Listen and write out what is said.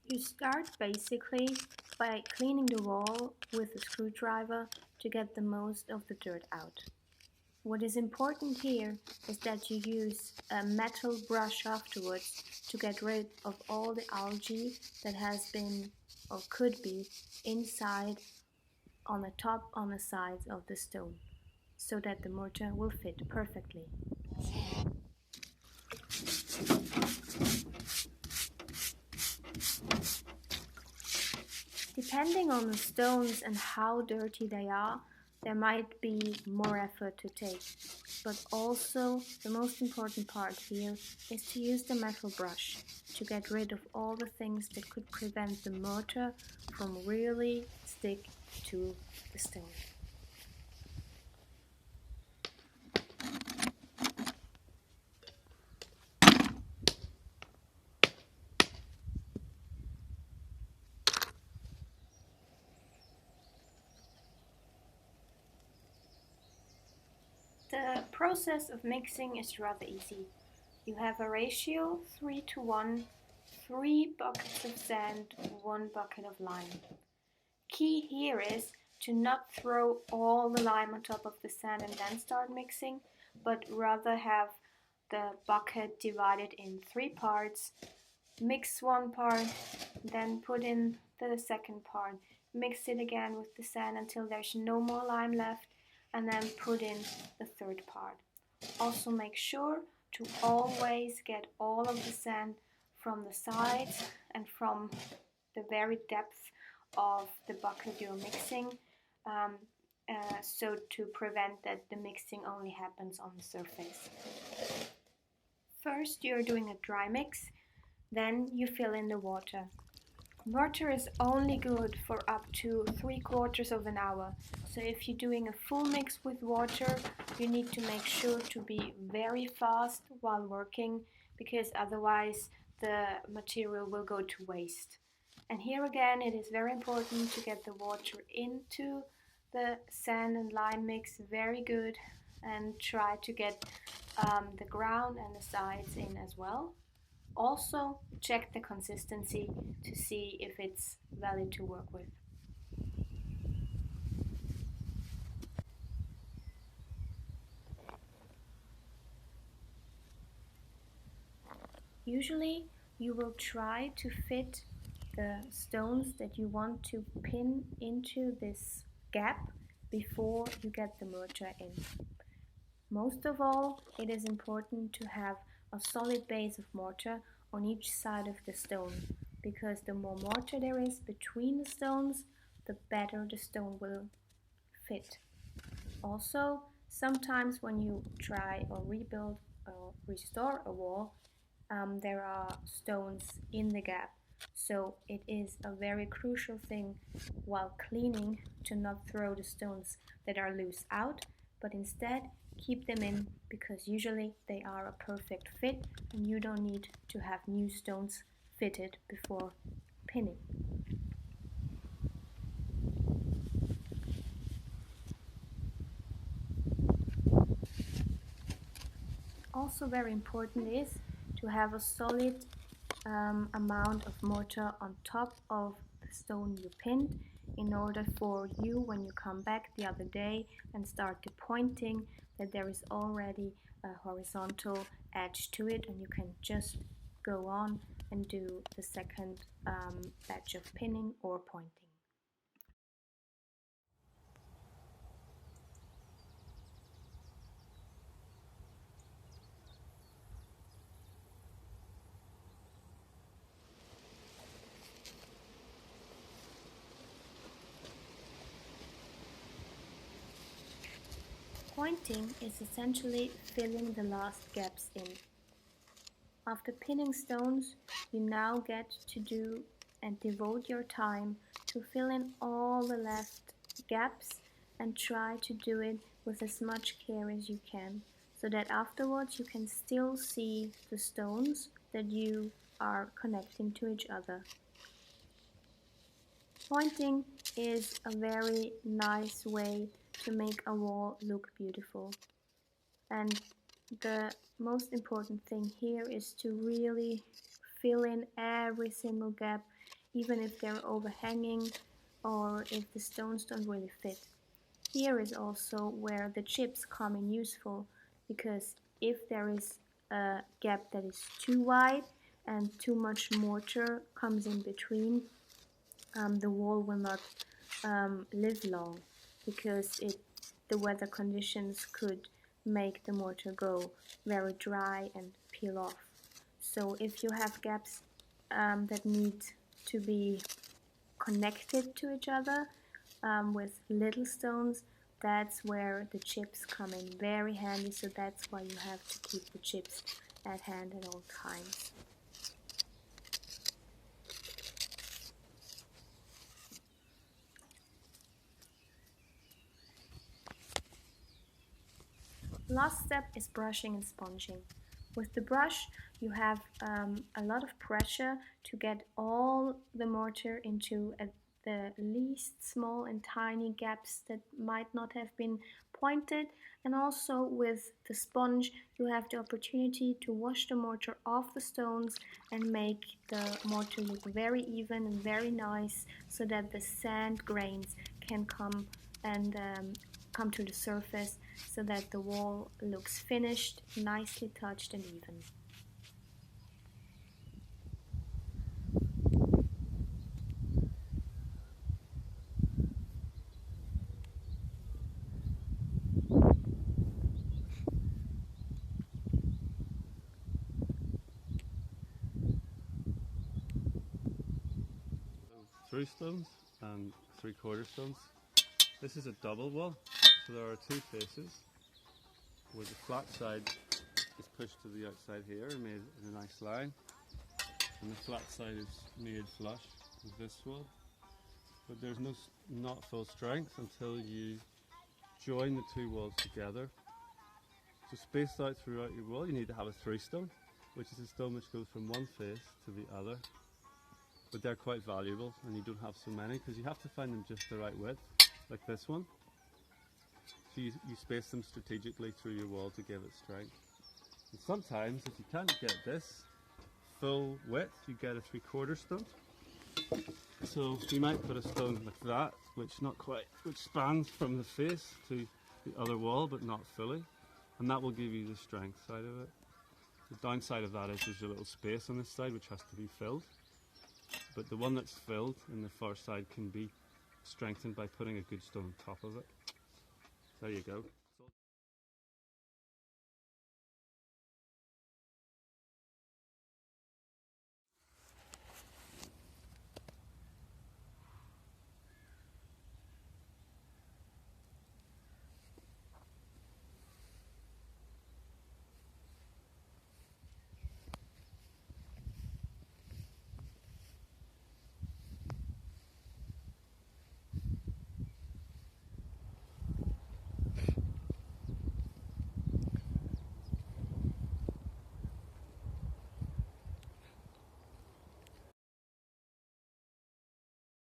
You start basically by cleaning the wall with a screwdriver to get the most of the dirt out. What is important here is that you use a metal brush afterwards to get rid of all the algae that has been or could be inside on the top on the sides of the stone, so that the mortar will fit perfectly. Depending on the stones and how dirty they are, there might be more effort to take. But also, the most important part here is to use the metal brush to get rid of all the things that could prevent the mortar from really stick to the stone. The process of mixing is rather easy. You have a ratio 3:1, 3 buckets of sand, 1 bucket of lime. Key here is to not throw all the lime on top of the sand and then start mixing, but rather have the bucket divided in 3 parts. Mix 1 part, then put in the second part. Mix it again with the sand until there's no more lime left, and then put in the third part. Also make sure to always get all of the sand from the sides and from the very depth of the bucket you're mixing, so to prevent that the mixing only happens on the surface. First you're doing a dry mix, then you fill in the water. Mortar is only good for up to 3/4 of an hour, so if you're doing a full mix with water, you need to make sure to be very fast while working, because otherwise the material will go to waste. And here again, it is very important to get the water into the sand and lime mix very good, and try to get the ground and the sides in as well. Also, check the consistency to see if it's valid to work with. Usually, you will try to fit the stones that you want to pin into this gap before you get the mortar in. Most of all, it is important to have a solid base of mortar on each side of the stone, because the more mortar there is between the stones, the better the stone will fit. Also, sometimes when you try or rebuild or restore a wall, there are stones in the gap. So it is a very crucial thing while cleaning to not throw the stones that are loose out, but instead keep them in, because usually they are a perfect fit and you don't need to have new stones fitted before pinning. Also very important is to have a solid amount of mortar on top of the stone you pinned, in order for you, when you come back the other day and start the pointing, that there is already a horizontal edge to it, and you can just go on and do the second batch of pinning or pointing. Pointing is essentially filling the last gaps in. After pinning stones, you now get to do and devote your time to fill in all the left gaps, and try to do it with as much care as you can, so that afterwards you can still see the stones that you are connecting to each other. Pointing is a very nice way to make a wall look beautiful. And the most important thing here is to really fill in every single gap even if they're overhanging or if the stones don't really fit. Here is also where the chips come in useful, because if there is a gap that is too wide and too much mortar comes in between, the wall will not live long, because the weather conditions could make the mortar go very dry and peel off. So if you have gaps that need to be connected to each other with little stones, that's where the chips come in very handy. So that's why you have to keep the chips at hand at all times. Last step is brushing and sponging. With the brush, you have a lot of pressure to get all the mortar into the least small and tiny gaps that might not have been pointed. And also with the sponge, you have the opportunity to wash the mortar off the stones and make the mortar look very even and very nice, so that the sand grains can come and come to the surface, so that the wall looks finished, nicely touched and even. Through stones and 3/4 stones. This is a double wall, so there are two faces where the flat side is pushed to the outside here and made in a nice line, and the flat side is made flush with this wall. But there's not full strength until you join the two walls together. So spaced out throughout your wall, you need to have a 3-stone, which is a stone which goes from one face to the other. But they're quite valuable, and you don't have so many because you have to find them just the right width, like this one. So you space them strategically through your wall to give it strength. And sometimes, if you can't get this full width, you get a 3/4 stone. So you might put a stone like that, which spans from the face to the other wall, but not fully, and that will give you the strength side of it. The downside of that is there's a little space on this side which has to be filled. But the one that's filled in the far side can be strengthened by putting a good stone on top of it. There you go.